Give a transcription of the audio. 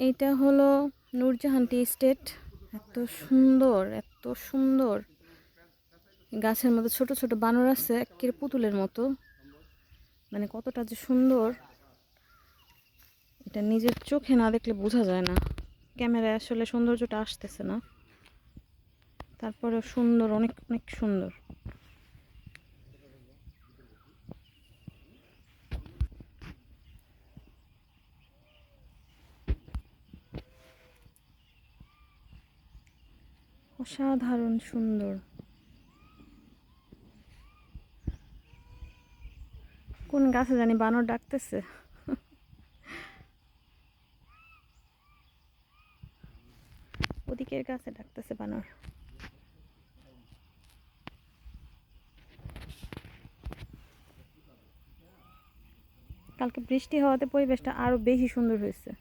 এইটা হলো Nurjahan tea estate. এত সুন্দর, এত সুন্দর। গাছের মধ্যে ছোট ছোট বানর আছে, একেবারে পুতুলের মতো। মানে কতটা যে সুন্দর এটা নিজের চোখে না দেখলে বোঝা যায় না। ক্যামেরায় আসলে সৌন্দর্যটা আসতেছে না, তারপরে সুন্দর, অনেক অনেক সুন্দর। অসাধারণ সুন্দর। কোন গাছে জানি বানর ডাকতেছে। ওদিকের গাছে ডাকতেছে বানর। কালকে বৃষ্টি হওয়াতে পরিবেশটা আরো বেশি সুন্দর হয়েছে।